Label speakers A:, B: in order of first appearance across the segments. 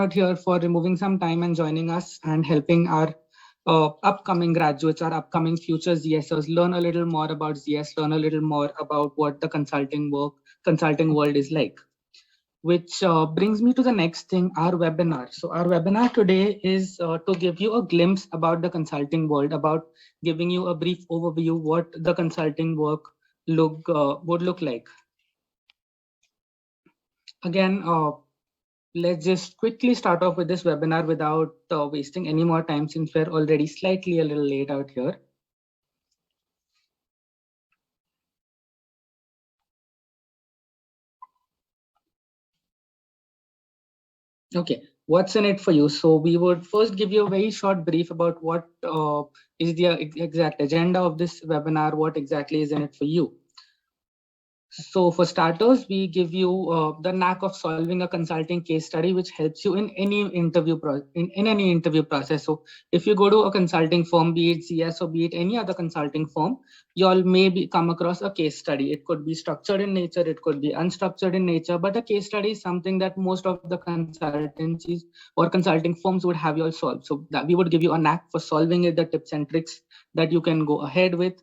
A: out here for removing some time and joining us and helping our upcoming graduates, our upcoming future ZSers learn a little more about ZS, learn a little more about what the consulting world is like. Which brings me to the next thing, our webinar. So our webinar today is to give you a glimpse about the consulting world, about giving you a brief overview what the consulting work would look like. Again, let's just quickly start off with this webinar without wasting any more time, since we're already slightly a little late out here. Okay, what's in it for you? So we would first give you a very short brief about what is the exact agenda of this webinar, what exactly is in it for you. So for starters, we give you the knack of solving a consulting case study, which helps you in any interview process. So if you go to a consulting firm, be it CS or be it any other consulting firm, you all may come across a case study. It could be structured in nature, it could be unstructured in nature, but a case study is something that most of the consultancies or consulting firms would have you all solve. So that we would give you a knack for solving it, the tips and tricks that you can go ahead with.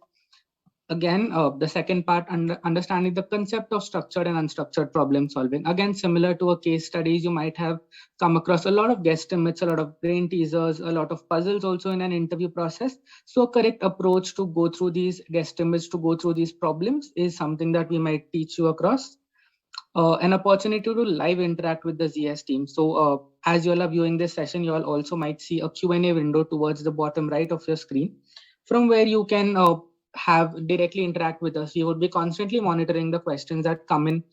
A: Again, the second part, understanding the concept of structured and unstructured problem solving. Again, similar to a case studies, you might have come across a lot of guesstimates, a lot of brain teasers, a lot of puzzles also in an interview process. So a correct approach to go through these guesstimates, to go through these problems is something that we might teach you across. An opportunity to live interact with the ZS team. So as you all are viewing this session, you all also might see a Q&A window towards the bottom right of your screen, from where you can directly interact with us. We would be constantly monitoring the questions that come in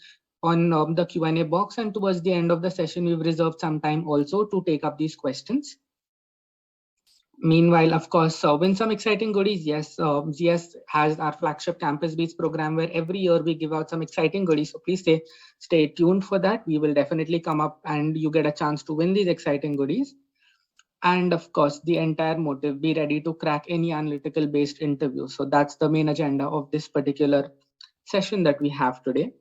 A: on the Q&A box, and towards the end of the session, we've reserved some time also to take up these questions. Meanwhile, of course, win some exciting goodies. Yes, GS has our flagship Campus Beats program where every year we give out some exciting goodies. So please stay tuned for that. We will definitely come up and you get a chance to win these exciting goodies. And of course, the entire motive, be ready to crack any analytical based interview. So that's the main agenda of this particular session that we have today.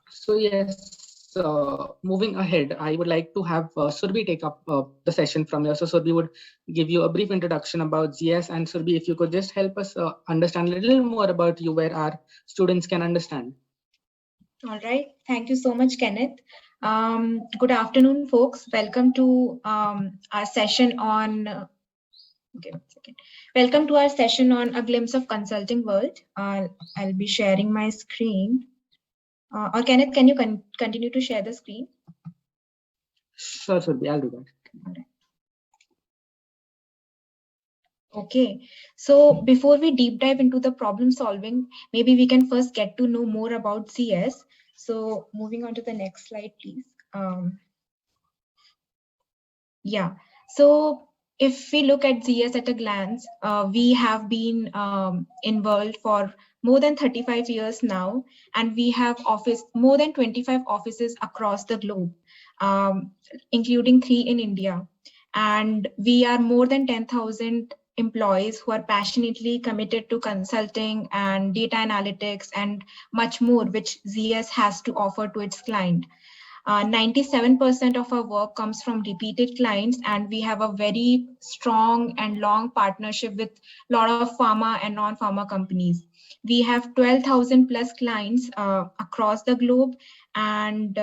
A: So yes, moving ahead, I would like to have Surbhi take up the session from here. So Surbhi would give you a brief introduction about ZS, and Surbhi, if you could just help us understand a little more about you where our students can understand.
B: All right. Thank you so much, Kenneth. Good afternoon, folks. Welcome to our session on okay, 1 second. Welcome to our session on A Glimpse of Consulting World. I'll be sharing my screen. Or Kenneth, can you continue to share the screen?
A: Sure, Surbhi, I'll do that.
B: All right. Okay, so before we deep dive into the problem solving, maybe we can first get to know more about CS. So moving on to the next slide, please. Yeah, so if we look at ZS at a glance, we have been involved for more than 35 years now, and we have more than 25 offices across the globe, including 3 in India. And we are more than 10,000 employees who are passionately committed to consulting and data analytics and much more, which ZS has to offer to its client. 97% of our work comes from repeated clients, and we have a very strong and long partnership with a lot of pharma and non-pharma companies. We have 12,000 plus clients across the globe, and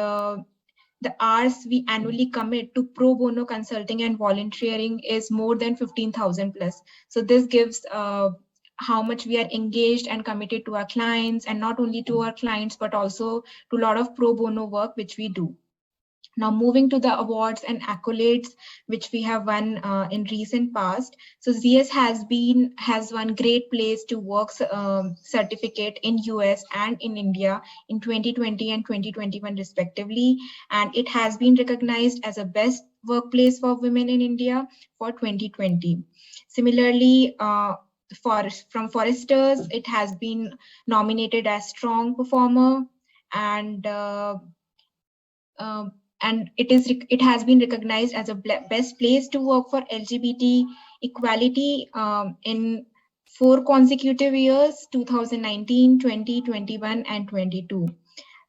B: the hours we annually commit to pro bono consulting and volunteering is more than 15,000 plus. So this gives how much we are engaged and committed to our clients, and not only to our clients, but also to a lot of pro bono work which we do. Now moving to the awards and accolades which we have won in recent past. So ZS has won Great Place to Work certificate in US and in India in 2020 and 2021 respectively, and it has been recognized as a best workplace for women in India for 2020. Similarly, from Forrester's, it has been nominated as strong performer, and it has been recognized as a best place to work for LGBT equality in 4 consecutive years, 2019, 2021, and 22.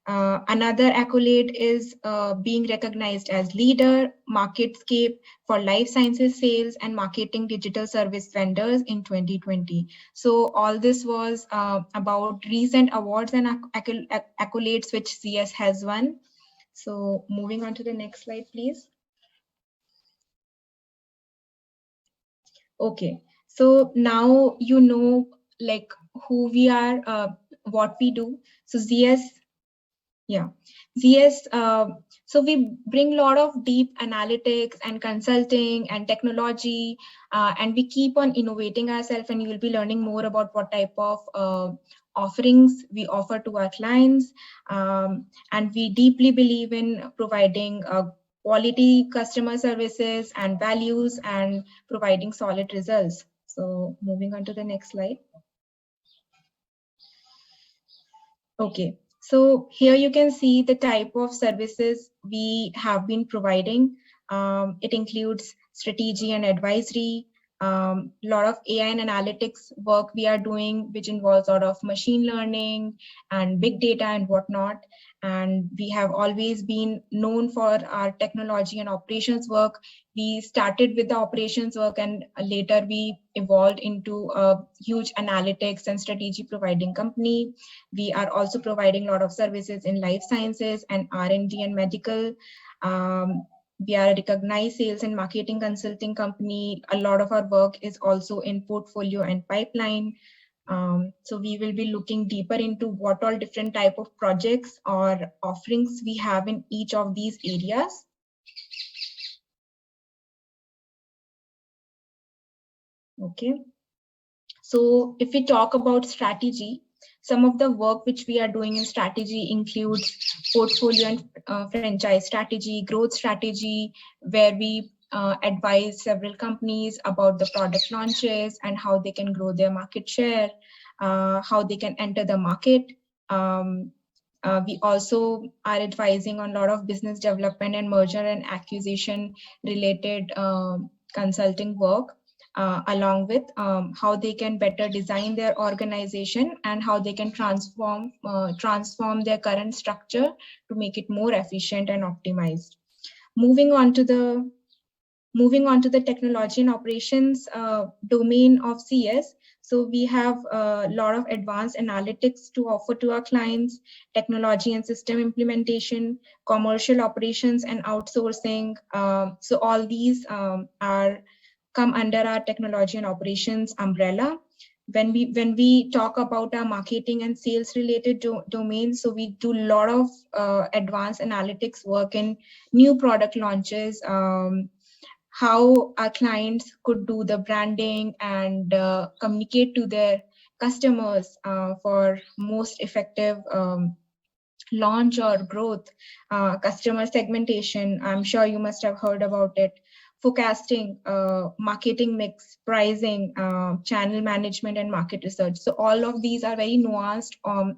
B: Another accolade is being recognized as leader, MarketScape for life sciences sales and marketing digital service vendors in 2020. So all this was about recent awards and accolades which CS has won. So moving on to the next slide, please. Okay, so now you know like who we are, what we do. So ZS, yeah, ZS. So we bring a lot of deep analytics and consulting and technology, and we keep on innovating ourselves. And you will be learning more about what type of offerings we offer to our clients. And we deeply believe in providing quality customer services and values and providing solid results. So moving on to the next slide. Okay, so here you can see the type of services we have been providing. It includes strategy and advisory, a lot of AI and analytics work we are doing, which involves a lot of machine learning and big data and whatnot. And we have always been known for our technology and operations work. We started with the operations work and later we evolved into a huge analytics and strategy providing company. We are also providing a lot of services in life sciences and R&D and medical. We are a recognized sales and marketing consulting company. A lot of our work is also in portfolio and pipeline. So we will be looking deeper into what all different type of projects or offerings we have in each of these areas. Okay. So if we talk about strategy, some of the work which we are doing in strategy includes portfolio and franchise strategy, growth strategy, where we advise several companies about the product launches and how they can grow their market share, how they can enter the market. We also are advising on a lot of business development and merger and acquisition related consulting work. Along with how they can better design their organization and how they can transform their current structure to make it more efficient and optimized. Moving on to the technology and operations domain of CS. So we have a lot of advanced analytics to offer to our clients, technology and system implementation, commercial operations and outsourcing. So all these are come under our technology and operations umbrella. When we talk about our marketing and sales related domains, so we do a lot of advanced analytics work in new product launches, how our clients could do the branding and communicate to their customers for most effective launch or growth, customer segmentation. I'm sure you must have heard about it. Forecasting, marketing mix, pricing, channel management, and market research. So all of these are very nuanced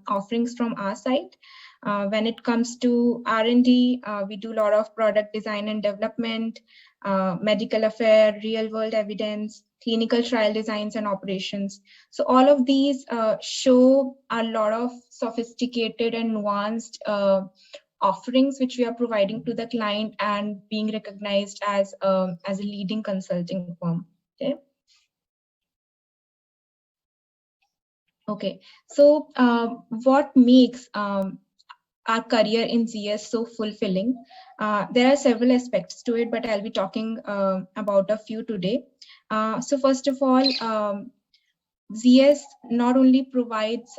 B: offerings from our side. When it comes to R&D, we do a lot of product design and development, medical affair, real world evidence, clinical trial designs and operations. So all of these show a lot of sophisticated and nuanced offerings which we are providing to the client and being recognized as a leading consulting firm. Okay. Okay. So what makes our career in ZS so fulfilling? There are several aspects to it, but I'll be talking about a few today. So first of all, ZS not only provides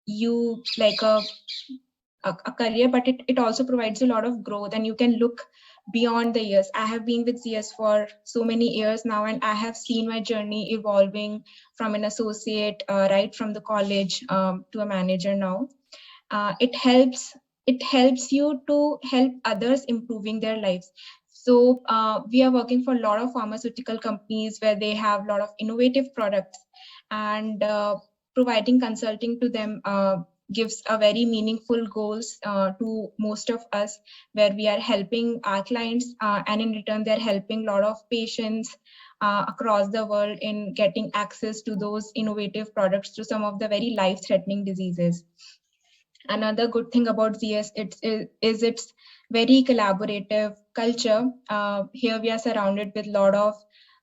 B: you like a career, but it also provides a lot of growth and you can look beyond the years. I have been with ZS for so many years now, and I have seen my journey evolving from an associate right from the college to a manager now. It helps you to help others improving their lives. So we are working for a lot of pharmaceutical companies where they have a lot of innovative products, and providing consulting to them gives a very meaningful goals to most of us, where we are helping our clients and in return they're helping a lot of patients across the world in getting access to those innovative products to some of the very life-threatening diseases. Another good thing about ZS is its very collaborative culture. Here we are surrounded with a lot of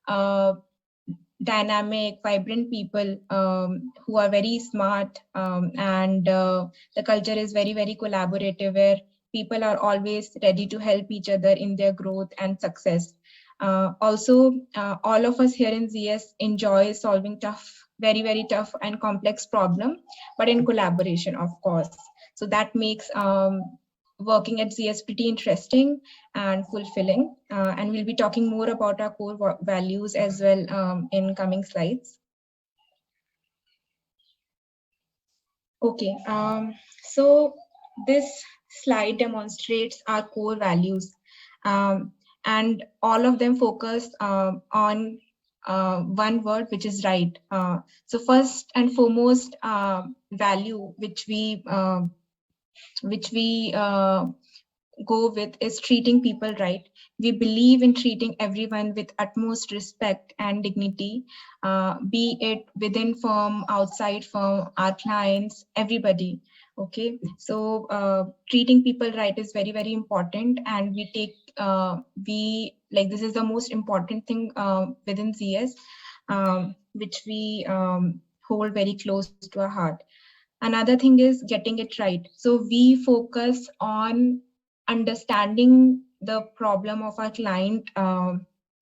B: uh, dynamic, vibrant people who are very smart, and the culture is very, very collaborative, where people are always ready to help each other in their growth and success. Also, all of us here in ZS enjoy solving tough, very, very tough and complex problem, but in collaboration, of course. So that makes working at ZS pretty interesting and fulfilling. And we'll be talking more about our core values as well in coming slides. Okay, so this slide demonstrates our core values, um, and all of them focus on one word, which is right. So first and foremost value which we go with is treating people right. We believe in treating everyone with utmost respect and dignity, be it within firm, outside firm, our clients, everybody. Okay, so treating people right is very, very important, and we take we like this is the most important thing within ZS, which we hold very close to our heart. Another thing is getting it right. So we focus on understanding the problem of our client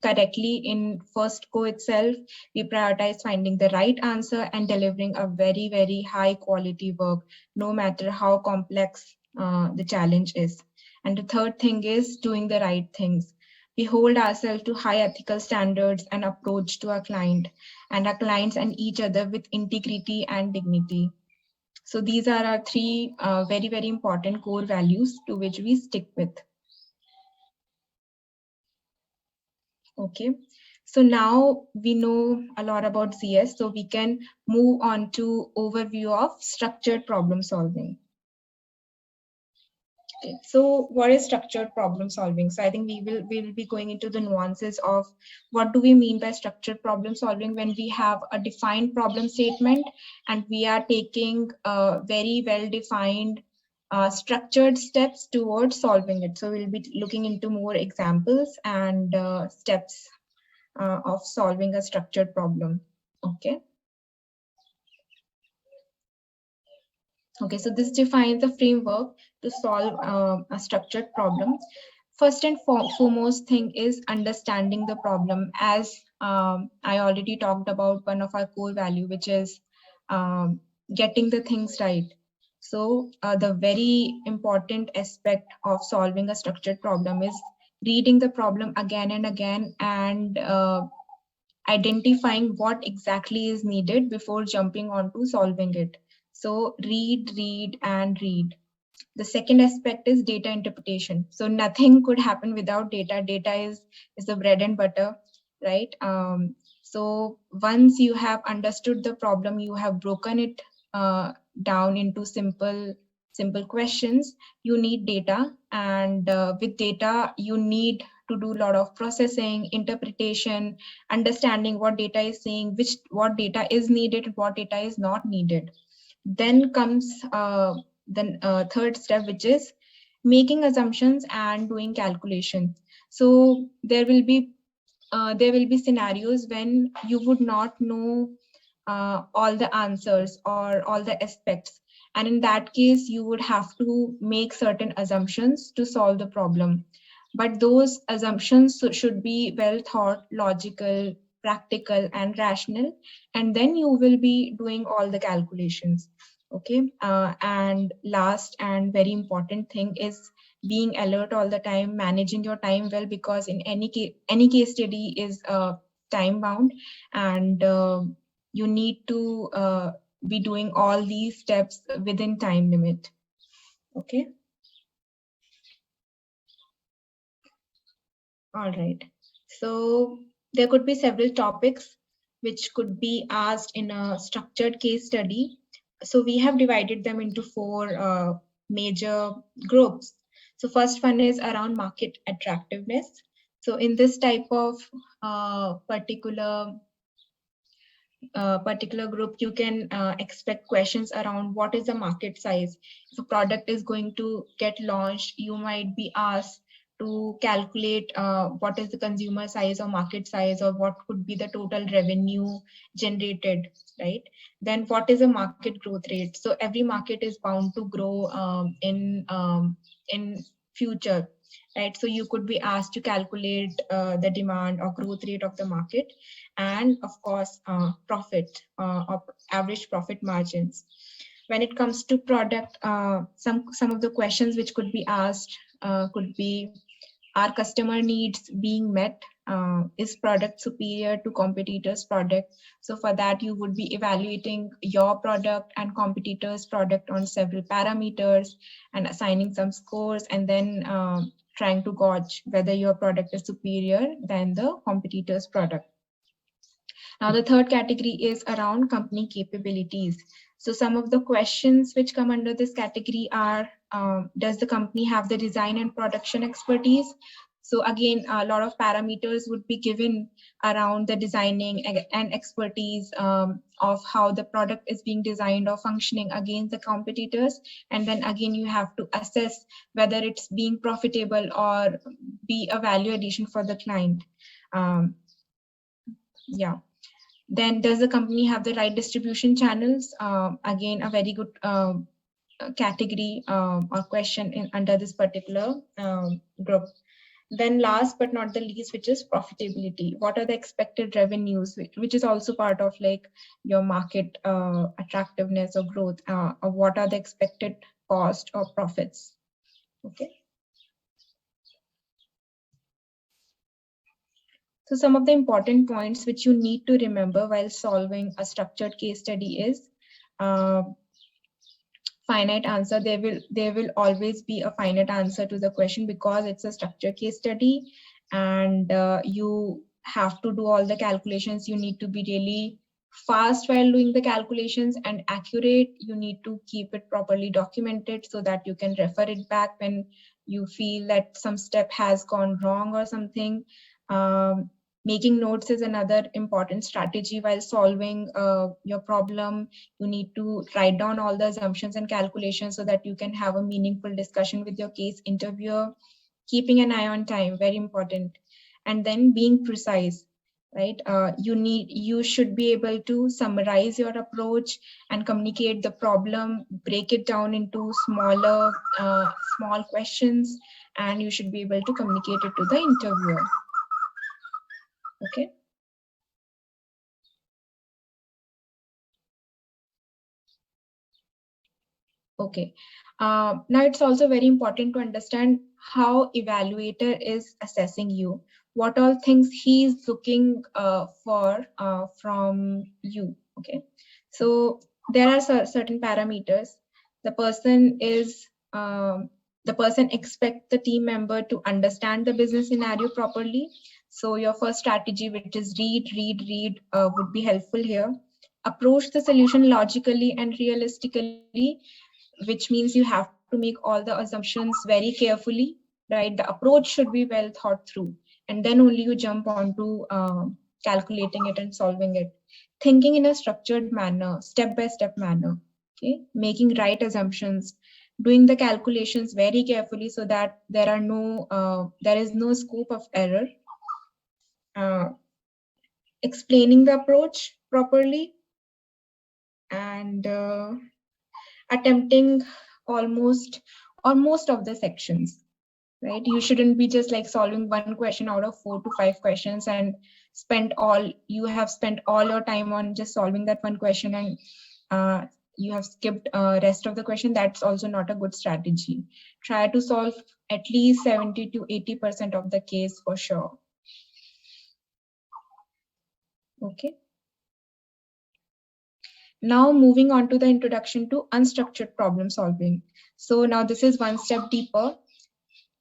B: correctly in first go itself. We prioritize finding the right answer and delivering a very, very high quality work, no matter how complex the challenge is. And the third thing is doing the right things. We hold ourselves to high ethical standards and approach to our client and our clients and each other with integrity and dignity. So these are our three very, very important core values to which we stick with. Okay. So now we know a lot about ZS, so we can move on to overview of structured problem solving. Okay. So what is structured problem solving? So I think we will be going into the nuances of what do we mean by structured problem solving when we have a defined problem statement and we are taking very well defined structured steps towards solving it. So we'll be looking into more examples and steps of solving a structured problem. Okay. Okay, so this defines a framework to solve a structured problem. First and foremost thing is understanding the problem. As I already talked about one of our core value, which is getting the things right. So the very important aspect of solving a structured problem is reading the problem again and again and identifying what exactly is needed before jumping on to solving it. So read, and read. The second aspect is data interpretation. So nothing could happen without data. Data is the bread and butter, right? So once you have understood the problem, you have broken it down into simple questions. You need data, and with data, you need to do a lot of processing, interpretation, understanding what data is saying, what data is needed, what data is not needed. Then comes the third step, which is making assumptions and doing calculations. So there will be scenarios when you would not know all the answers or all the aspects, and in that case you would have to make certain assumptions to solve the problem, but those assumptions should be well thought, logical, practical, and rational, and then you will be doing all the calculations. Okay. And last and very important thing is being alert all the time, managing your time well, because in any case study is time bound, and you need to be doing all these steps within time limit. Okay. All right. So there could be several topics which could be asked in a structured case study. So we have divided them into four major groups. So first one is around market attractiveness. So in this type of particular particular group, you can expect questions around what is the market size. If a product is going to get launched, you might be asked to calculate what is the consumer size or market size, or what could be the total revenue generated, right? Then what is a market growth rate? So every market is bound to grow in future, right? So you could be asked to calculate the demand or growth rate of the market, and of course profit or average profit margins. When it comes to product, some of the questions which could be asked could be, are customer needs being met? Is product superior to competitors product? So for that, you would be evaluating your product and competitors product on several parameters and assigning some scores, and then trying to gauge whether your product is superior than the competitor's product. Now, the third category is around company capabilities. So some of the questions which come under this category are, does the company have the design and production expertise? So again, a lot of parameters would be given around the designing and expertise of how the product is being designed or functioning against the competitors. And then again, you have to assess whether it's being profitable or be a value addition for the client. Yeah. Then does the company have the right distribution channels? Again, a very good category or question under this particular group. Then last but not the least, which is profitability. What are the expected revenues, which is also part of like your market attractiveness or growth, or what are the expected cost or profits? Okay. So some of the important points which you need to remember while solving a structured case study is uh, finite answer. There will always be a finite answer to the question because it's a structured case study, and you have to do all the calculations. You need to be really fast while doing the calculations and accurate. You need to keep it properly documented so that you can refer it back when you feel that some step has gone wrong or something. Making notes is another important strategy while solving your problem. You need to write down all the assumptions and calculations so that you can have a meaningful discussion with your case interviewer. Keeping an eye on time, very important. And then being precise, right? You should be able to summarize your approach and communicate the problem, break it down into small questions, and you should be able to communicate it to the interviewer. Okay. Okay. Now it's also very important to understand how evaluator is assessing you. What all things he is looking for from you. Okay. So there are certain parameters. The person is the person expects the team member to understand the business scenario properly. So your first strategy, which is read, would be helpful here. Approach the solution logically and realistically, which means you have to make all the assumptions very carefully, right? The approach should be well thought through, and then only you jump onto calculating it and solving it. Thinking in a structured manner, step-by-step manner, okay? Making right assumptions, doing the calculations very carefully so that there is no scope of error. Explaining the approach properly, and attempting almost or most of the sections, right? You shouldn't be just like solving one question out of 4 to 5 questions and you have spent all your time on just solving that one question, and you have skipped rest of the question. That's also not a good strategy. Try to solve at least 70 to 80% of the case for sure. Okay. Now moving on to the introduction to unstructured problem solving. So now this is one step deeper.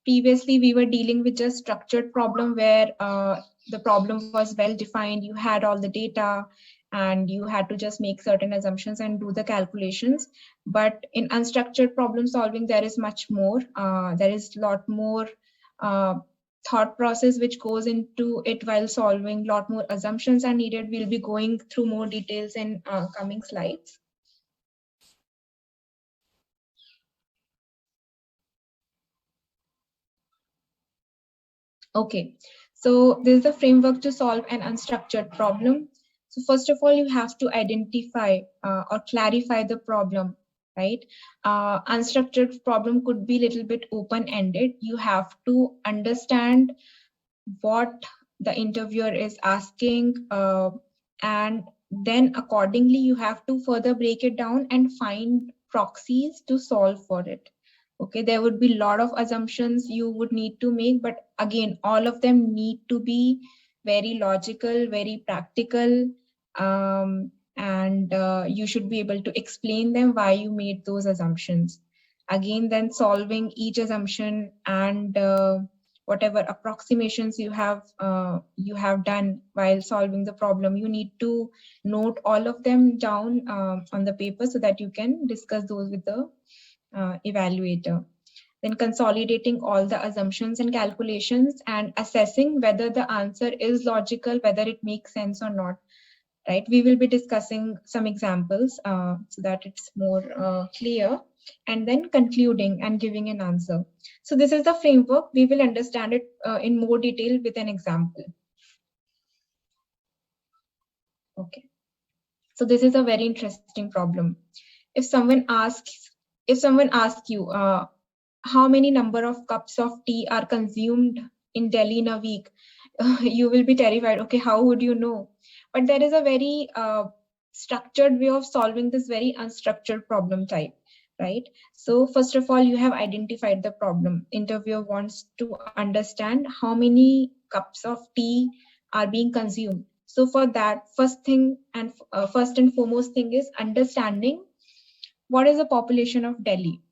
B: Previously, we were dealing with just structured problem where the problem was well defined. You had all the data and you had to just make certain assumptions and do the calculations. But in unstructured problem solving, there is much more. There is a lot more thought process which goes into it while solving. A lot more assumptions are needed. We'll be going through more details in coming slides. Okay, so this is the framework to solve an unstructured problem. So first of all, you have to identify or clarify the problem, right? Unstructured problem could be a little bit open-ended. You have to understand what the interviewer is asking, and then accordingly you have to further break it down and find proxies to solve for it. Okay, there would be a lot of assumptions you would need to make, but again, all of them need to be very logical, very practical, and you should be able to explain them why you made those assumptions. Again, then solving each assumption and whatever approximations you have done while solving the problem, you need to note all of them down on the paper so that you can discuss those with the evaluator. Then consolidating all the assumptions and calculations and assessing whether the answer is logical, whether it makes sense or not, right? We will be discussing some examples so that it's more clear, and then concluding and giving an answer. So this is the framework. We will understand it in more detail with an example. Okay. So this is a very interesting problem. If someone asks, you, how many number of cups of tea are consumed in Delhi in a week, you will be terrified. Okay, how would you know? But there is a very structured way of solving this very unstructured problem type, right? So first of all, you have identified the problem. Interviewer wants to understand how many cups of tea are being consumed. So for that, first and foremost thing is understanding what is the population of Delhi.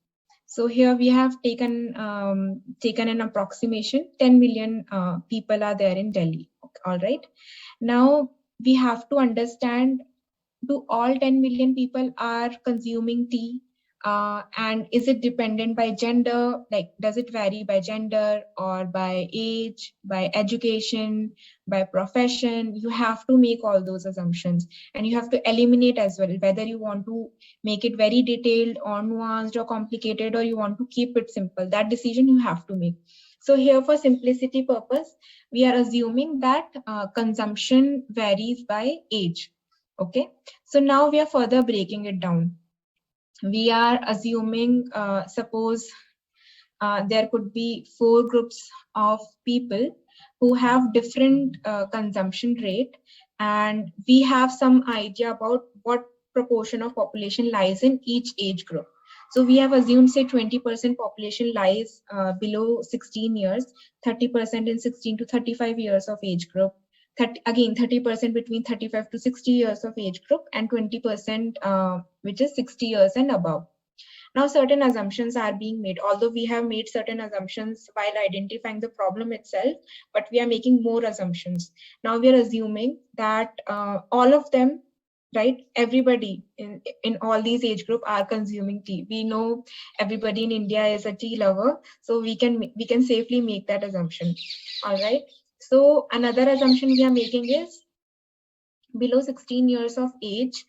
B: So here we have taken an approximation. 10 million people are there in Delhi. All right. Now we have to understand, do all 10 million people are consuming tea, and is it dependent by gender, like does it vary by gender or by age, by education, by profession? You have to make all those assumptions, and you have to eliminate as well whether you want to make it very detailed or nuanced or complicated, or you want to keep it simple. That decision you have to make. So here, for simplicity purpose, we are assuming that consumption varies by age. Okay, so now we are further breaking it down. We are assuming, suppose there could be 4 groups of people who have different consumption rate, and we have some idea about what proportion of population lies in each age group. So we have assumed, say, 20% population lies below 16 years, 30% in 16 to 35 years of age group, 30% between 35 to 60 years of age group, and 20% which is 60 years and above. Now, certain assumptions are being made, although we have made certain assumptions while identifying the problem itself, but we are making more assumptions. Now we are assuming that all of them, right, everybody in all these age group are consuming tea. We know everybody in India is a tea lover, so we can safely make that assumption. All right. So another assumption we are making is below 16 years of age,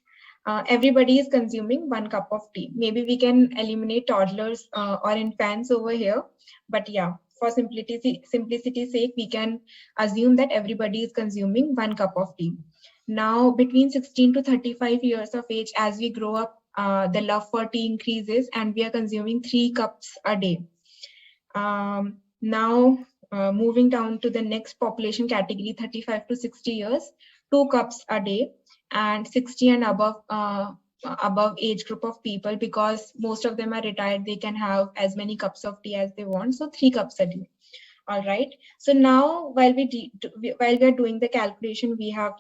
B: everybody is consuming 1 cup of tea. Maybe we can eliminate toddlers or infants over here, but yeah, for simplicity's sake, we can assume that everybody is consuming 1 cup of tea. Now, between 16 to 35 years of age, as we grow up, the love for tea increases, and we are consuming 3 cups a day. Now, moving down to the next population category, 35 to 60 years, 2 cups a day, and 60 and above age group of people, because most of them are retired, they can have as many cups of tea as they want, so 3 cups a day. All right. So now, while we are doing the calculation, we have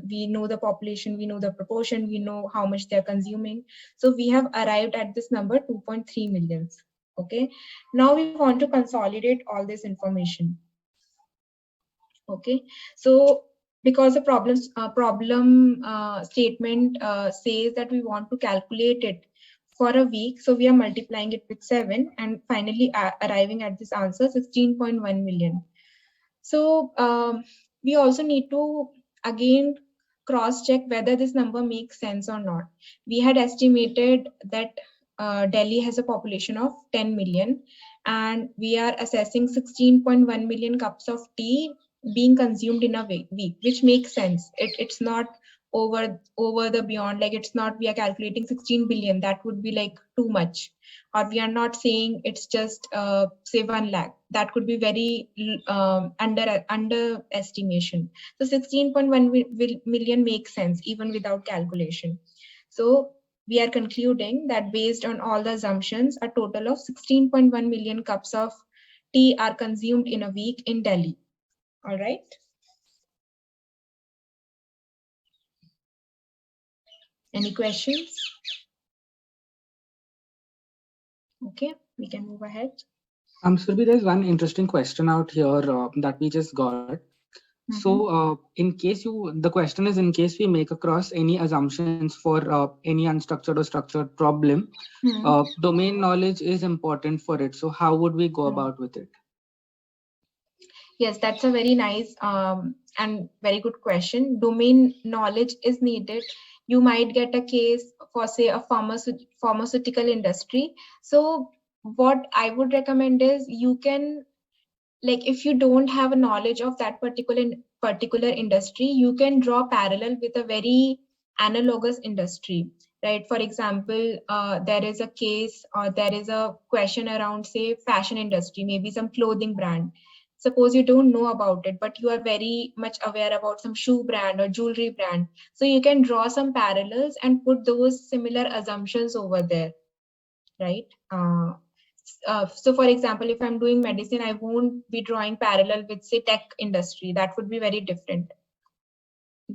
B: we know the population, we know the proportion, we know how much they're consuming. So we have arrived at this number, 2.3 million. Okay. Now we want to consolidate all this information. Okay. So because the problem statement says that we want to calculate it for a week. So we are multiplying it with 7 and finally arriving at this answer 16.1 million. So we also need to again cross check whether this number makes sense or not. We had estimated that Delhi has a population of 10 million and we are assessing 16.1 million cups of tea being consumed in a week, which makes sense. It's not over the beyond, like it's not we are calculating 16 billion, that would be like too much. Or we are not saying it's just say 1 lakh, that could be very underestimation. So 16.1 million makes sense even without calculation. So we are concluding that based on all the assumptions, a total of 16.1 million cups of tea are consumed in a week in Delhi. All right. Any questions? Okay, we can move ahead.
A: Surbi, there's one interesting question out here that we just got. So, in case the question is, in case we make across any assumptions for any unstructured or structured problem, domain knowledge is important for it. So, how would we go about with it?
B: Yes, that's a very nice and very good question. Domain knowledge is needed. You might get a case for, say, a pharmaceutical industry. So, what I would recommend is you can, like, if you don't have a knowledge of that particular industry, you can draw parallel with a very analogous industry, right? For example, there is a case or there is a question around, say, fashion industry, maybe some clothing brand. Suppose you don't know about it, but you are very much aware about some shoe brand or jewelry brand. So you can draw some parallels and put those similar assumptions over there, right? So for example, if I'm doing medicine, I won't be drawing parallel with, say, tech industry. That would be very different,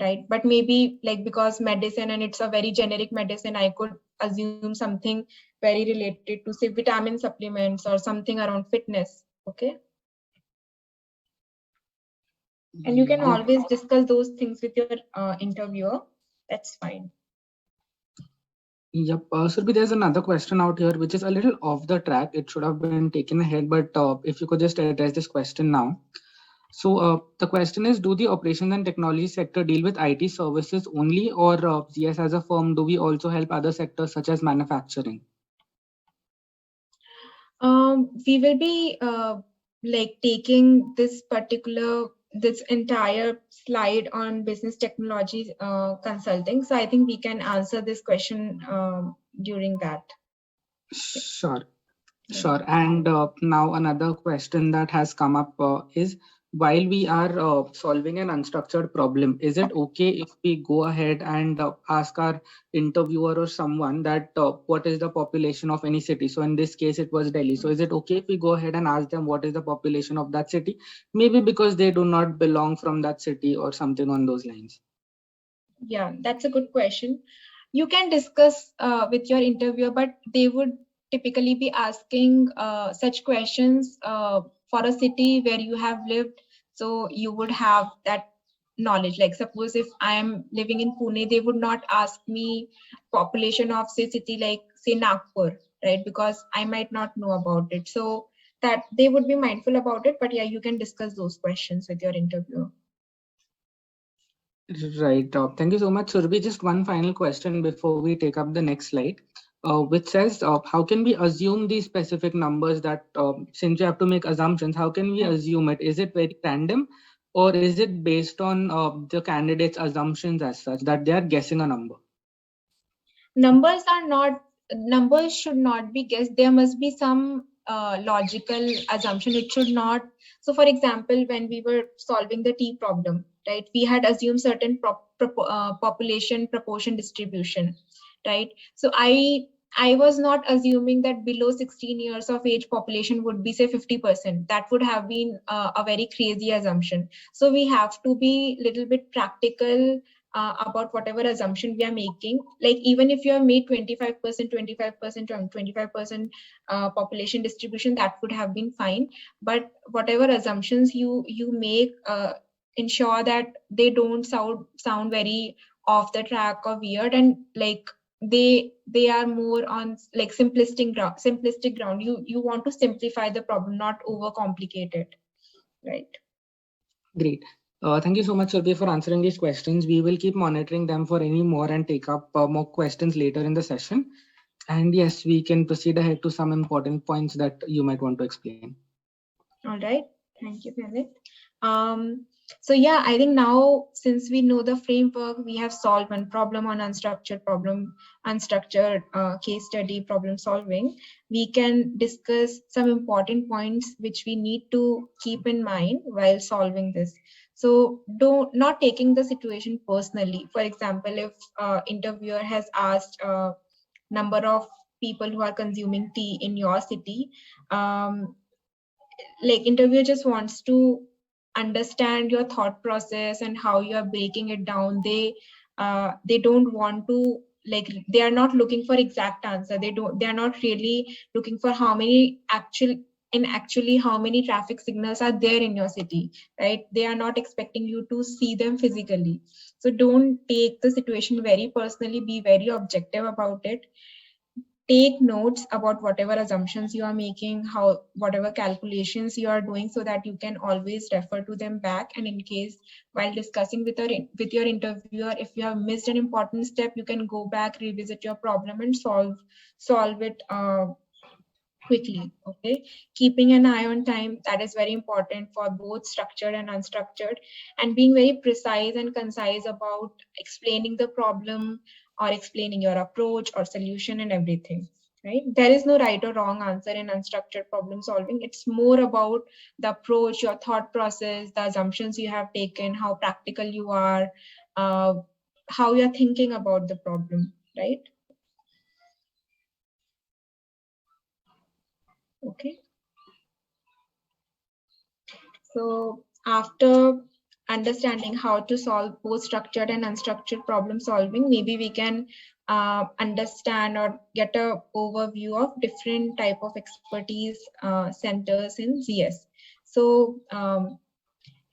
B: right? But maybe like because medicine and it's a very generic medicine, I could assume something very related to, say, vitamin supplements or something around fitness. Okay. And you can always discuss those things with your interviewer. That's fine.
A: Yep. Surbi, there's another question out here which is a little off the track. It should have been taken ahead, but if you could just address this question now. So the question is, do the operations and technology sector deal with IT services only, or yes, as a firm, do we also help other sectors such as manufacturing?
B: We will be like taking this entire slide on business technology consulting. So I think we can answer this question during that.
A: Sure. Sure. And now another question that has come up is, while we are solving an unstructured problem, is it okay if we go ahead and ask our interviewer or someone that what is the population of any city? So in this case, it was Delhi. So is it okay if we go ahead and ask them what is the population of that city? Maybe because they do not belong from that city or something on those lines.
B: Yeah, that's a good question. You can discuss with your interviewer, but they would typically be asking such questions for a city where you have lived. So you would have that knowledge. Like suppose if I am living in Pune, they would not ask me population of, say, city like, say, Nagpur, right? Because I might not know about it. So that they would be mindful about it. But yeah, you can discuss those questions with your interviewer.
A: Right. Thank you so much, Surbi. Just one final question before we take up the next slide, which says, how can we assume these specific numbers that, since you have to make assumptions, how can we assume it? Is it very random, or is it based on the candidate's assumptions as such that they are guessing a number?
B: Numbers should not be guessed. There must be some logical assumption. It should not. So for example, when we were solving the T problem, right, we had assumed certain population proportion distribution, right? So I was not assuming that below 16 years of age population would be, say, 50%. That would have been a very crazy assumption. So we have to be a little bit practical about whatever assumption we are making. Like even if you have made 25%, 25%, 25% population distribution, that would have been fine. But whatever assumptions you make, ensure that they don't sound very off the track or weird, and like they are more on like simplistic ground. You want to simplify the problem, not overcomplicate it, right?
A: Great. Thank you so much, Surbhi, for answering these questions. We will keep monitoring them for any more and take up more questions later in the session. And yes, we can proceed ahead to some important points that you might want to explain.
B: All right. Thank you, Pranit. So yeah, I think now since we know the framework, we have solved one problem on unstructured case study problem solving. We can discuss some important points which we need to keep in mind while solving this. So not taking the situation personally. For example, if interviewer has asked number of people who are consuming tea in your city, like interviewer just wants to understand your thought process and how you are breaking it down. They don't want to, like, they are not looking for exact answer. They are not really looking for how many actually how many traffic signals are there in your city, right? They are not expecting you to see them physically. So don't take the situation very personally, be very objective about it. Take notes about whatever assumptions you are making, how whatever calculations you are doing, so that you can always refer to them back. And in case while discussing with your interviewer, if you have missed an important step, you can go back, revisit your problem, and solve it quickly. Okay, keeping an eye on time, that is very important for both structured and unstructured, and being very precise and concise about explaining the problem or explaining your approach or solution and everything, right? There is no right or wrong answer in unstructured problem solving. It's more about the approach, your thought process, the assumptions you have taken, how practical you are, uh, how you're thinking about the problem, right? Okay. So after understanding how to solve both structured and unstructured problem solving, maybe we can understand or get a overview of different type of expertise centers in ZS. So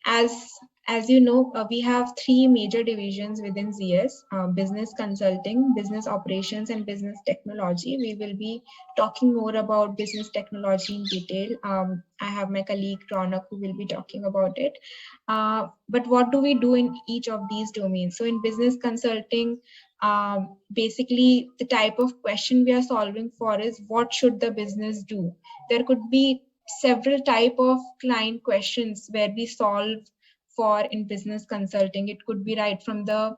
B: as as you know, we have three major divisions within ZS: business consulting, business operations, and business technology. We will be talking more about business technology in detail. I have my colleague Ronak who will be talking about it. But what do we do in each of these domains? So in business consulting, basically the type of question we are solving for is, what should the business do? There could be several type of client questions where we solve for in business consulting. It could be right from the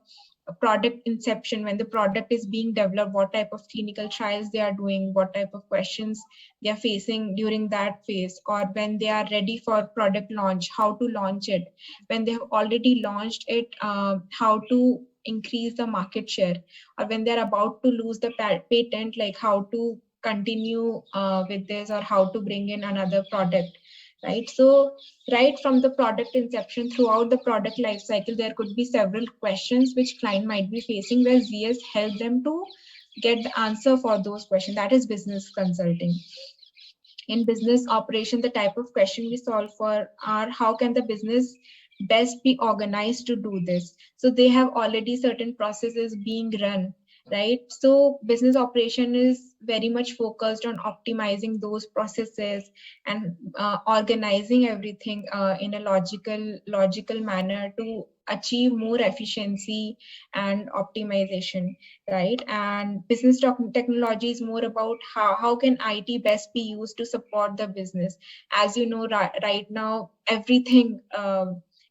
B: product inception, when the product is being developed, what type of clinical trials they are doing, what type of questions they are facing during that phase, or when they are ready for product launch, how to launch it, when they have already launched it, how to increase the market share, or when they're about to lose the patent, like how to continue with this, or how to bring in another product, right? So right from the product inception throughout the product life cycle, there could be several questions which client might be facing, where ZS help them to get the answer for those questions. That is business consulting. In business operation, the type of question we solve for are, how can the business best be organized to do this? So they have already certain processes being run, right? So business operation is very much focused on optimizing those processes and organizing everything in a logical manner to achieve more efficiency and optimization, right? And business technology is more about how can IT best be used to support the business. As you know, right now everything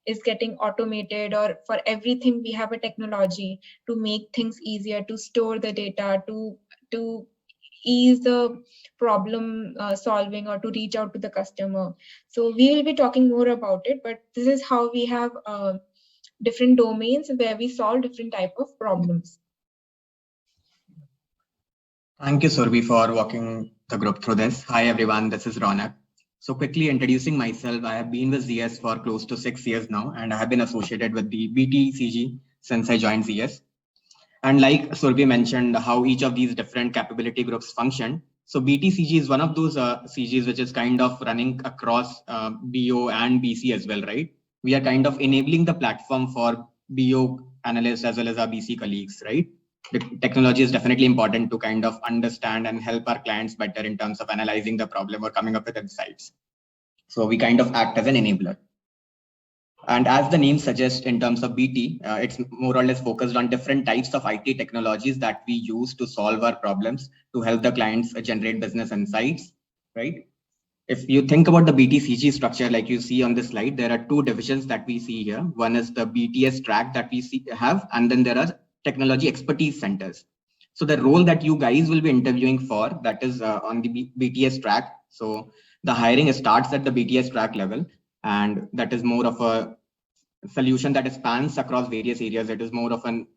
B: is getting automated, or for everything we have a technology to make things easier, to store the data, to ease the problem solving, or to reach out to the customer. So we will be talking more about it, but this is how we have different domains where we solve different type of problems.
C: Thank you, Survi, for walking the group through this. Hi, everyone. This is Ronak. So quickly introducing myself, I have been with ZS for close to 6 years now, and I have been associated with the BTCG since I joined ZS. And like Survi mentioned, how each of these different capability groups function. So BTCG is one of those CGs which is kind of running across BO and BC as well, right? We are kind of enabling the platform for BO analysts as well as our BC colleagues, right? the technology is definitely important to kind of understand and help our clients better in terms of analyzing the problem or coming up with insights. So we kind of act as an enabler. And as the name suggests, in terms of BT, it's more or less focused on different types of IT technologies that we use to solve our problems, to help the clients generate business insights, right? If you think about the BTCG structure, like you see on this slide, there are two divisions that we see here. One is the BTS track that we have, and then there are technology expertise centers. So the role that you guys will be interviewing for, that is on the BTS track. So the hiring starts at the BTS track level, and that is more of a solution that spans across various areas. It is more of an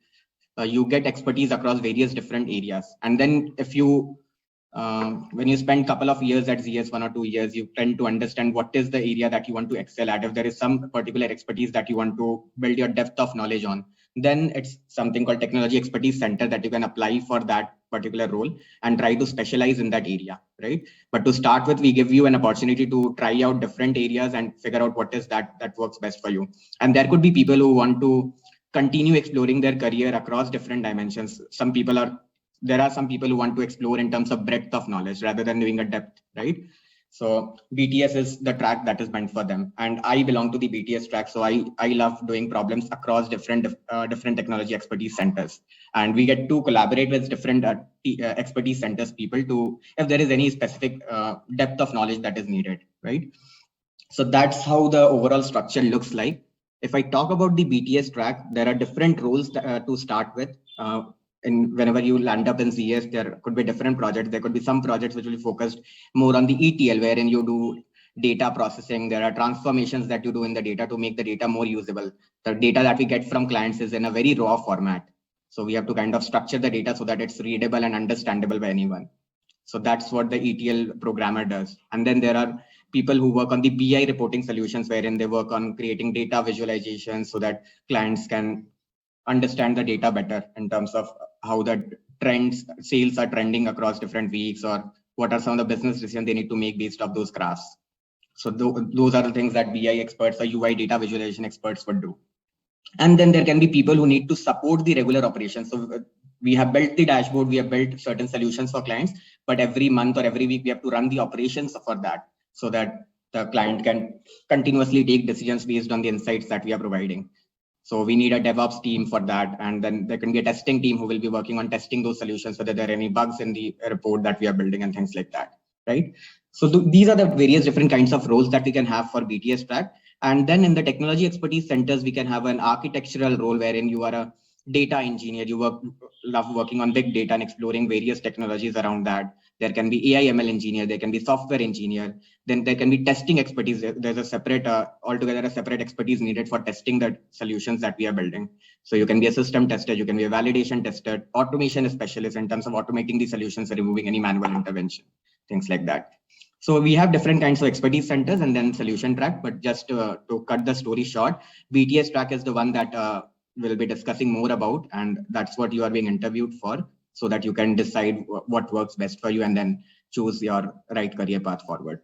C: you get expertise across various different areas, and then if you when you spend a couple of years at ZS, 1 or 2 years, you tend to understand what is the area that you want to excel at. If there is some particular expertise that you want to build your depth of knowledge on, then it's something called Technology Expertise Center that you can apply for that particular role and try to specialize in that area, right? But to start with, we give you an opportunity to try out different areas and figure out what is that works best for you. And there could be people who want to continue exploring their career across different dimensions. There are some people who want to explore in terms of breadth of knowledge rather than doing a depth, right? So BTS is the track that is meant for them. And I belong to the BTS track. So I love doing problems across different technology expertise centers. And we get to collaborate with different expertise centers people to, if there is any specific depth of knowledge that is needed, right? So that's how the overall structure looks like. If I talk about the BTS track, there are different roles to start with. And whenever you land up in ZS, there could be different projects. There could be some projects which will be focused more on the ETL, wherein you do data processing. There are transformations that you do in the data to make the data more usable. The data that we get from clients is in a very raw format. So we have to kind of structure the data so that it's readable and understandable by anyone. So that's what the ETL programmer does. And then there are people who work on the BI reporting solutions, wherein they work on creating data visualizations so that clients can understand the data better in terms of how the sales are trending across different weeks, or what are some of the business decisions they need to make based off those graphs. So those are the things that BI experts or UI data visualization experts would do. And then there can be people who need to support the regular operations. So we have built the dashboard, we have built certain solutions for clients, but every month or every week we have to run the operations for that so that the client can continuously take decisions based on the insights that we are providing. So we need a DevOps team for that. And then there can be a testing team who will be working on testing those solutions, whether there are any bugs in the report that we are building and things like that, right? So these are the various different kinds of roles that we can have for BTS track. And then in the technology expertise centers, we can have an architectural role wherein you are a data engineer. You love working on big data and exploring various technologies around that. There can be AI ML engineer, there can be software engineer, then there can be testing expertise. There's a separate, altogether a separate expertise needed for testing the solutions that we are building. So you can be a system tester, you can be a validation tester, automation specialist in terms of automating the solutions and removing any manual intervention, things like that. So we have different kinds of expertise centers and then solution track, but just to cut the story short, BTS track is the one that we'll be discussing more about, and that's what you are being interviewed for, so that you can decide what works best for you and then choose your right career path forward.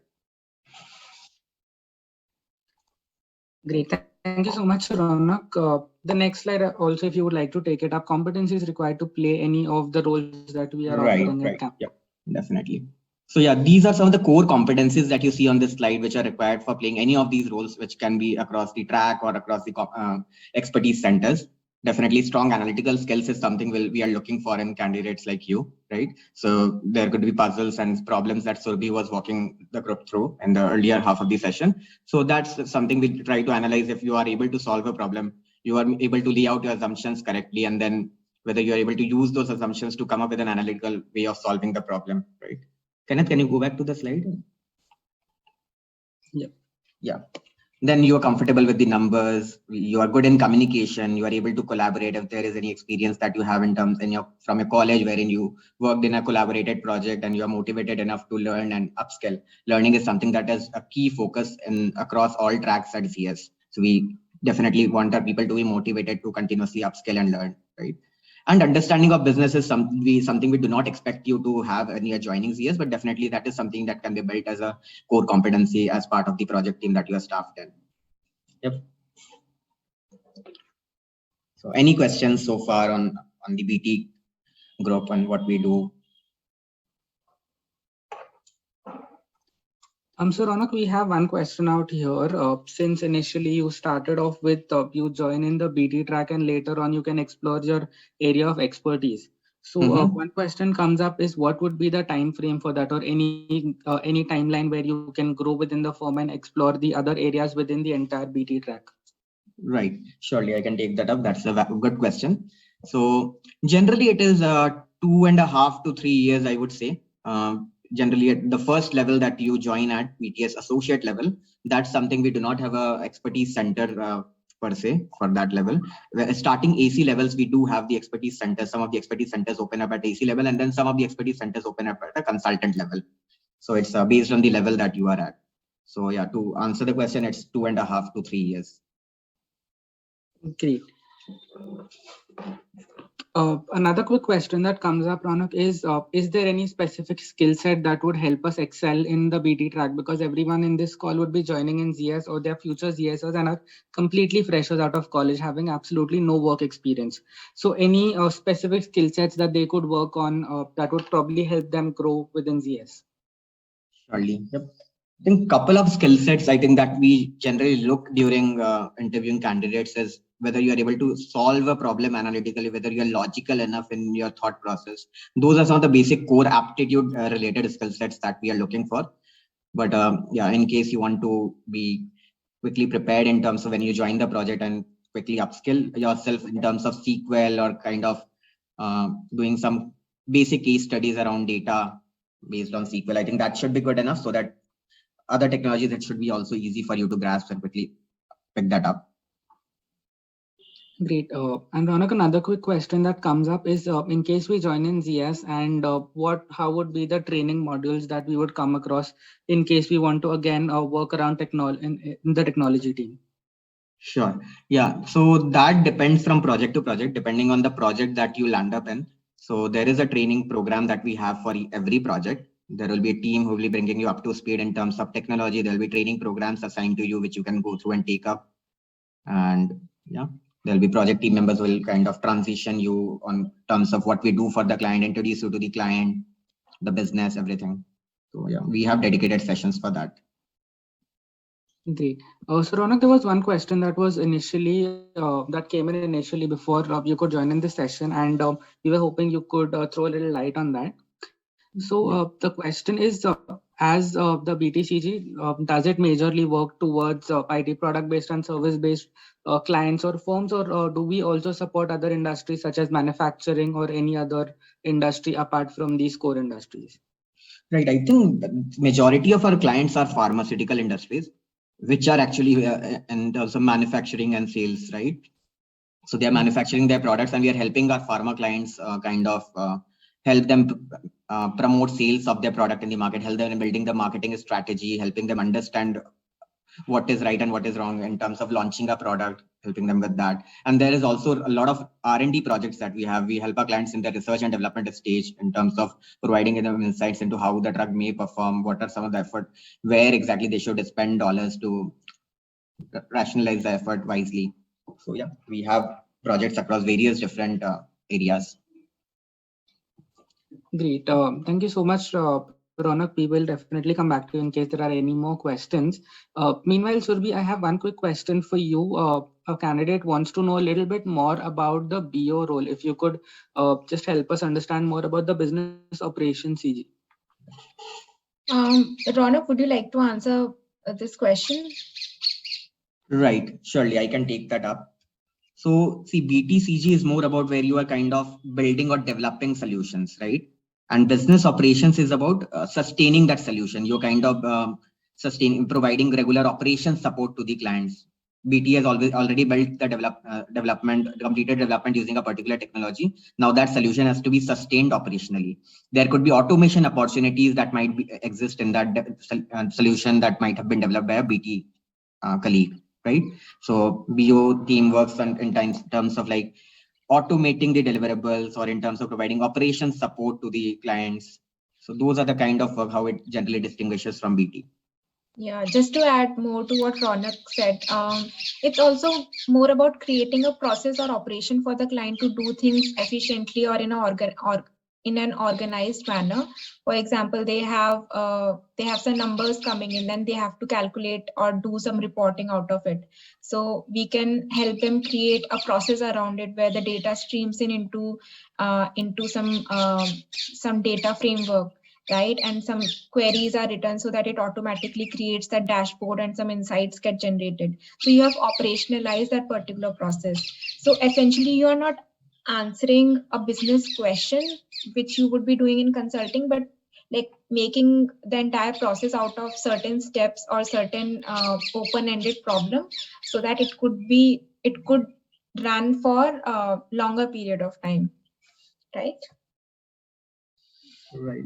A: Great. Thank you so much, Ronak. The next slide, also, if you would like to take it up, competencies required to play any of the roles that we are offering at camp.
C: Yep, definitely. So yeah, these are some of the core competencies that you see on this slide, which are required for playing any of these roles, which can be across the track or across the expertise centers. Definitely strong analytical skills is something we are looking for in candidates like you, right? So there could be puzzles and problems that Surbi was walking the group through in the earlier half of the session. So that's something we try to analyze. If you are able to solve a problem, you are able to lay out your assumptions correctly, and then whether you're able to use those assumptions to come up with an analytical way of solving the problem, right? Kenneth, can you go back to the slide? Yeah. Then you are comfortable with the numbers, you are good in communication, you are able to collaborate. If there is any experience that you have from your college wherein you worked in a collaborated project and you are motivated enough to learn and upskill. Learning is something that is a key focus across all tracks at CS. So we definitely want our people to be motivated to continuously upskill and learn, right? And understanding of business is something we do not expect you to have when you're joining ZS, but definitely that is something that can be built as a core competency as part of the project team that you are staffed in. Yep. So any questions so far on the BT group and what we do.
A: So Ronak, we have one question out here. Since initially you started off with you join in the BT track and later on you can explore your area of expertise. So one question comes up is what would be the time frame for that, or any timeline where you can grow within the firm and explore the other areas within the entire BT track?
C: Right, surely I can take that up. That's a good question. So generally it is 2.5 to 3 years, I would say. Generally at the first level that you join at BTS associate level, that's something we do not have a expertise center per se for that level. Starting AC levels, we do have the expertise centers. Some of the expertise centers open up at AC level, and then some of the expertise centers open up at a consultant level. So it's based on the level that you are at. So yeah, to answer the question, it's 2.5 to 3 years.
A: Great. Another quick question that comes up, Ronak, is there any specific skill set that would help us excel in the BT track? Because everyone in this call would be joining in ZS or their future ZSers and are completely freshers out of college, having absolutely no work experience. So any specific skill sets that they could work on that would probably help them grow within ZS?
C: Surely. Yep. I think couple of skill sets I think that we generally look during interviewing candidates is whether you are able to solve a problem analytically, whether you are logical enough in your thought process. Those are some of the basic core aptitude related skill sets that we are looking for. But yeah, in case you want to be quickly prepared in terms of when you join the project and quickly upskill yourself in terms of SQL or kind of doing some basic case studies around data based on SQL, I think that should be good enough so that other technologies, it should be also easy for you to grasp and quickly pick that up.
A: Great. And Ronak, another quick question that comes up is in case we join in ZS and how would be the training modules that we would come across in case we want to again work around in the technology team?
C: Sure. Yeah. So that depends from project to project, depending on the project that you land up in. So there is a training program that we have for every project. There will be a team who will be bringing you up to speed in terms of technology. There will be training programs assigned to you, which you can go through and take up. And yeah, there'll be project team members who will kind of transition you on terms of what we do for the client, introduce you to the client, the business, everything. So yeah, we have dedicated sessions for that.
A: Great. So Ronak, there was one question that was initially that came in initially before you could join in this session, and we were hoping you could throw a little light on that. So the question is, as the BTCG, does it majorly work towards IT product based and service based clients or firms, or do we also support other industries such as manufacturing or any other industry apart from these core industries?
C: Right. I think the majority of our clients are pharmaceutical industries, which are actually in terms of manufacturing and sales, right? So they are manufacturing their products, and we are helping our pharma clients kind of help them promote sales of their product in the market, help them in building the marketing strategy, helping them understand what is right and what is wrong in terms of launching a product, helping them with that. And there is also a lot of R&D projects that we have. We help our clients in the research and development stage in terms of providing them insights into how the drug may perform, what are some of the effort, where exactly they should spend dollars to rationalize the effort wisely. So yeah, we have projects across various different areas.
A: Great. Thank you so much, Ronak. We will definitely come back to you in case there are any more questions. Meanwhile, Surbi, I have one quick question for you. A candidate wants to know a little bit more about the BO role. If you could just help us understand more about the business operations CG.
B: Ronak, would you like to answer this question?
C: Right, surely I can take that up. So see, BTCG is more about where you are kind of building or developing solutions, right? And business operations is about sustaining that solution. You're kind of providing regular operations support to the clients. BT has already built the completed development using a particular technology. Now that solution has to be sustained operationally. There could be automation opportunities that might exist in that solution that might have been developed by a BT colleague, right? So BO team works in terms of like automating the deliverables or in terms of providing operations support to the clients. So those are the kind of work how it generally distinguishes from BT.
B: Yeah, just to add more to what Ronak said, it's also more about creating a process or operation for the client to do things efficiently or in an organized manner. For example, they have some numbers coming in, then they have to calculate or do some reporting out of it. So we can help them create a process around it where the data streams in into some data framework, right? And some queries are written so that it automatically creates that dashboard and some insights get generated. So you have operationalized that particular process. So essentially, you are not answering a business question, which you would be doing in consulting, but like making the entire process out of certain steps or certain open-ended problem so that it could run for a longer period of time, right?
C: Right.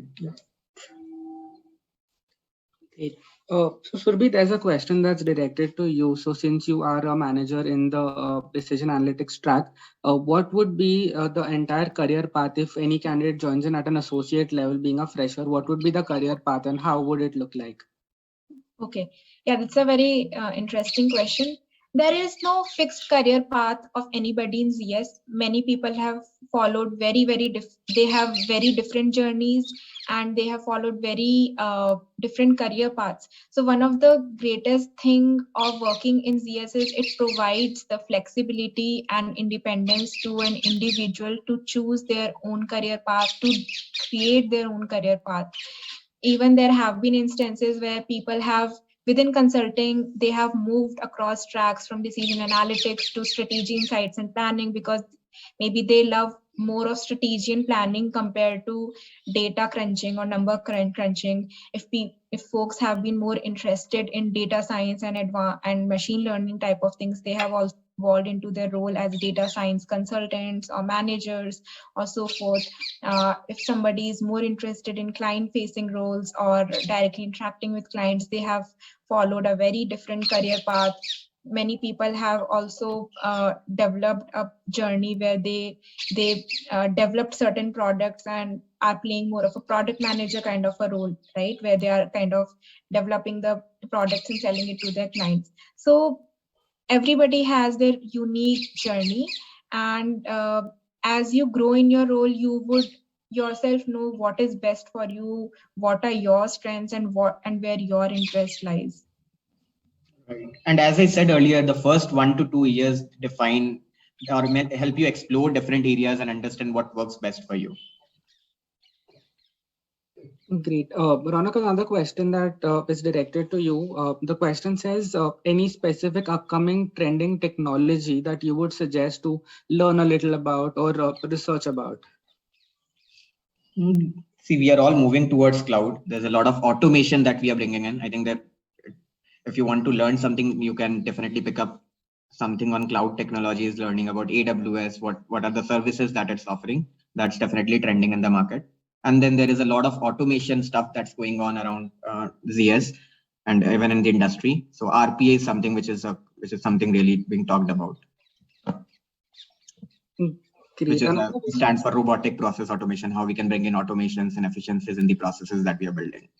A: Great. So Surbhi, there's a question that's directed to you. So since you are a manager in the decision analytics track, what would be the entire career path if any candidate joins in at an associate level, being a fresher? What would be the career path and how would it look like?
B: Okay, yeah, that's a very interesting question. There is no fixed career path of anybody in ZS. Many people have followed they have very different journeys and they have followed very different career paths. So one of the greatest thing of working in ZS is it provides the flexibility and independence to an individual to choose their own career path, to create their own career path. Even there have been instances where people have within consulting they have moved across tracks from decision analytics to strategy insights and planning because maybe they love more of strategy and planning compared to data crunching or number crunching. If folks have been more interested in data science and and machine learning type of things, they have also evolved into their role as data science consultants or managers or so forth. If somebody is more interested in client facing roles or directly interacting with clients, they have followed a very different career path. Many people have also developed a journey where they developed certain products and are playing more of a product manager kind of a role, right, where they are kind of developing the products and selling it to their clients. So everybody has their unique journey, and as you grow in your role, you would yourself know what is best for you, what are your strengths, and where your interest lies.
C: Right. And as I said earlier, the first 1 to 2 years define or help you explore different areas and understand what works best for you.
A: Great. Ronak, another question that is directed to you. The question says, any specific upcoming trending technology that you would suggest to learn a little about or research about?
C: See, we are all moving towards cloud. There's a lot of automation that we are bringing in. I think that if you want to learn something, you can definitely pick up something on cloud technologies, learning about AWS, what are the services that it's offering. That's definitely trending in the market. And then there is a lot of automation stuff that's going on around ZS and even in the industry. So RPA is something which is something really being talked about.
A: Great.
C: Which is stands for robotic process automation, how we can bring in automations and efficiencies in the processes that we are building.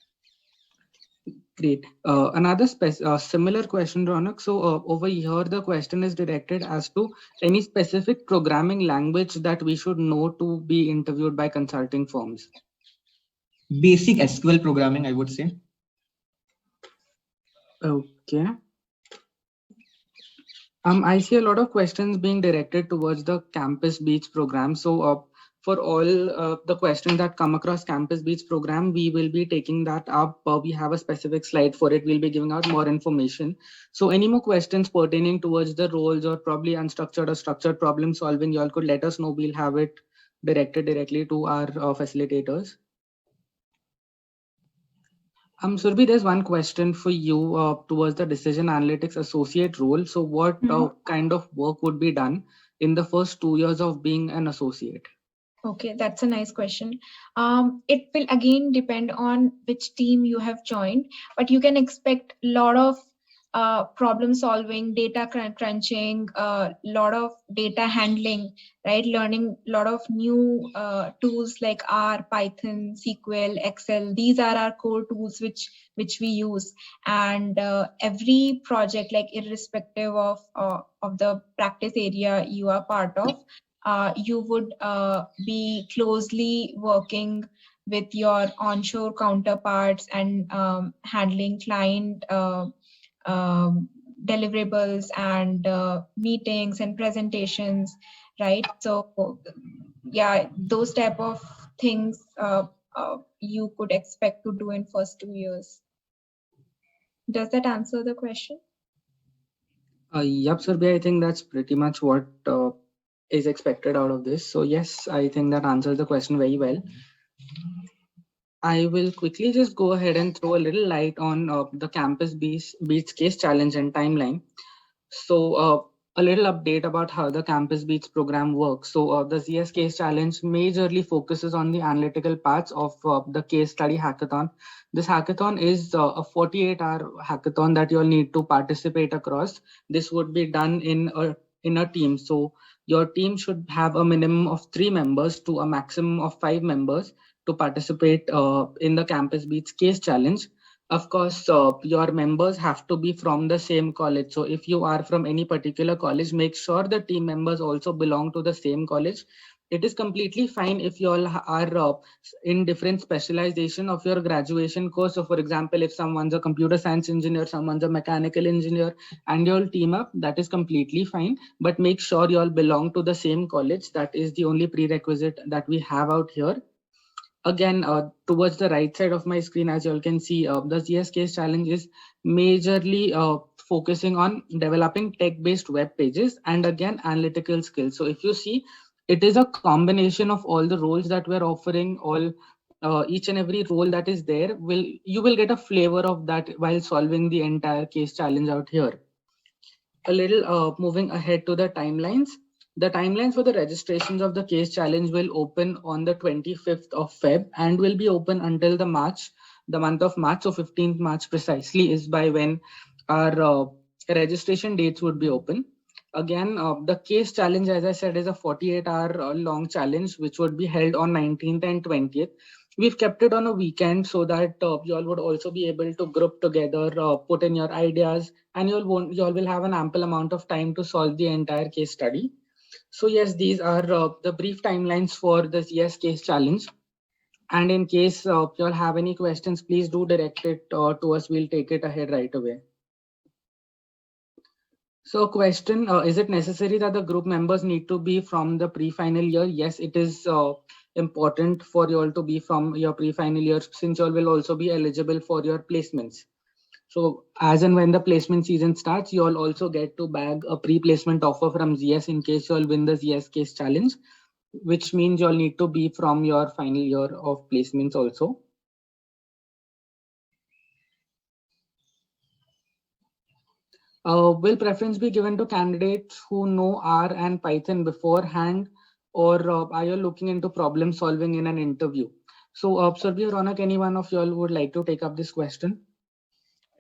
A: Great. Another similar question, Ronak. So over here, the question is directed as to any specific programming language that we should know to be interviewed by consulting firms.
C: Basic SQL programming, I would say.
A: Okay. I see a lot of questions being directed towards the Campus Beats program. So for all the questions that come across Campus Beats program, we will be taking that up. We have a specific slide for it. We'll be giving out more information. So any more questions pertaining towards the roles or probably unstructured or structured problem solving, you all could let us know. We'll have it directed directly to our facilitators. Surbhi, there's one question for you towards the decision analytics associate role. So what kind of work would be done in the first 2 years of being an associate?
B: Okay, that's a nice question. It will again depend on which team you have joined, but you can expect a lot of problem solving, data crunching, lot of data handling, right? Learning a lot of new tools like R, Python, SQL, Excel. These are our core tools which we use. And every project, like irrespective of the practice area you are part of, you would be closely working with your onshore counterparts and handling client deliverables and meetings and presentations, right? So yeah, those type of things you could expect to do in first 2 years. Does that answer the question?
A: Yep, Surbhi, I think that's pretty much what is expected out of this. So yes, I think that answers the question very well. I will quickly just go ahead and throw a little light on the campus beats case challenge and timeline. So a little update about how the Campus Beats program works. So the ZS Case Challenge majorly focuses on the analytical parts of the case study hackathon. This hackathon is a 48-hour hackathon that you'll need to participate across. This would be done in a team. So your team should have a minimum of 3 members to a maximum of 5 members to participate in the Campus Beats Case Challenge. Of course, your members have to be from the same college. So if you are from any particular college, make sure the team members also belong to the same college. It is completely fine if you all are in different specialization of your graduation course. So for example, if someone's a computer science engineer, someone's a mechanical engineer, and you all team up, that is completely fine. But make sure you all belong to the same college. That is the only prerequisite that we have out here. Again, towards the right side of my screen, as you all can see, the GS Case Challenge is majorly focusing on developing tech-based web pages and again analytical skills. So if you see, it is a combination of all the roles that we're offering. All each and every role that is there, you will get a flavor of that while solving the entire case challenge out here. A little moving ahead to the timelines. The timelines for the registrations of the case challenge will open on the 25th of Feb and will be open until the month of March. So 15th March precisely is by when our registration dates would be open. Again, the case challenge, as I said, is a 48-hour long challenge, which would be held on 19th and 20th. We've kept it on a weekend so that you all would also be able to group together, put in your ideas, and you all will have an ample amount of time to solve the entire case study. So yes, these are the brief timelines for the ZS Case Challenge. And in case you all have any questions, please do direct it to us. We'll take it ahead right away. So question, is it necessary that the group members need to be from the pre-final year? Yes, it is important for you all to be from your pre-final year, since you all will also be eligible for your placements. So as and when the placement season starts, you all also get to bag a pre-placement offer from ZS in case you all win the ZS Case Challenge, which means you all need to be from your final year of placements also. Will preference be given to candidates who know R and Python beforehand, or are you looking into problem solving in an interview? So, Surbhi or Ronak, any one of you all would like to take up this question?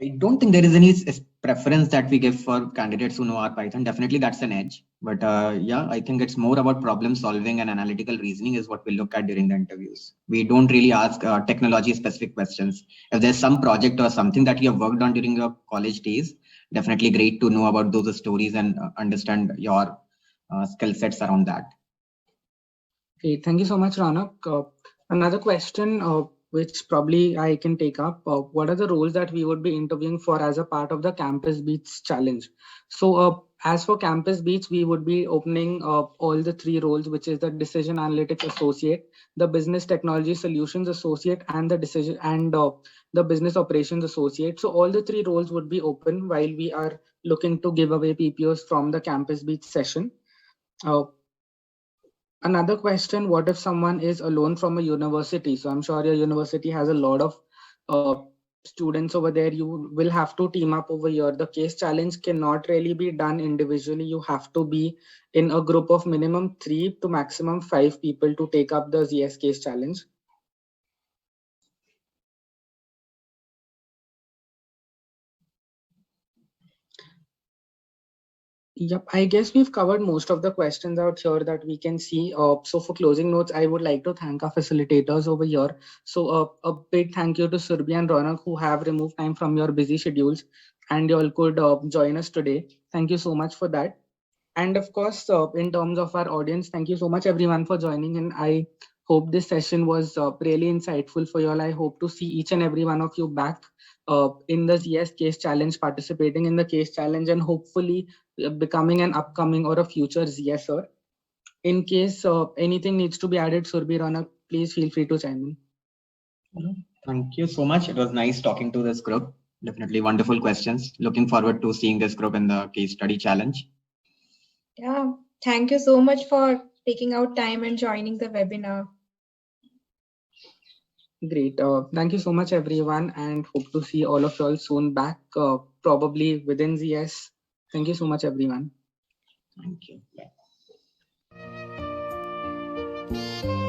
C: I don't think there is any preference that we give for candidates who know R Python. Definitely that's an edge. But yeah, I think it's more about problem solving and analytical reasoning is what we look at during the interviews. We don't really ask technology specific questions. If there's some project or something that you have worked on during your college days, definitely great to know about those stories and understand your skill sets around that.
A: Okay, thank you so much, Ronak. Another question, which probably I can take up. What are the roles that we would be interviewing for as a part of the Campus Beats challenge? So, as for Campus Beats, we would be opening all the 3 roles, which is the Decision Analytics Associate, the Business Technology Solutions Associate, and the Business Operations Associate. So, all the 3 roles would be open while we are looking to give away PPOs from the Campus Beats session. Another question, what if someone is alone from a university? So I'm sure your university has a lot of students over there. You will have to team up over here. The case challenge cannot really be done individually. You have to be in a group of minimum 3 to maximum 5 people to take up the ZS case challenge. Yep, I guess we've covered most of the questions out here that we can see. So for closing notes, I would like to thank our facilitators over here. So a big thank you to Surbhi and Ronak who have removed time from your busy schedules and you all could join us today. Thank you so much for that. And of course, in terms of our audience, thank you so much everyone for joining in. I hope this session was really insightful for you all. I hope to see each and every one of you back in the ZS case challenge, participating in the case challenge, and hopefully becoming an upcoming or a future ZSer. In case anything needs to be added, Surbhi, Ronak, please feel free to chime in.
C: Thank you so much. It was nice talking to this group. Definitely wonderful questions. Looking forward to seeing this group in the case study challenge.
B: Yeah, thank you so much for taking out time and joining the webinar.
A: Great. Thank you so much, everyone, and hope to see all of you all soon back, probably within ZS. Thank you so much, everyone.
C: Thank you. Bye.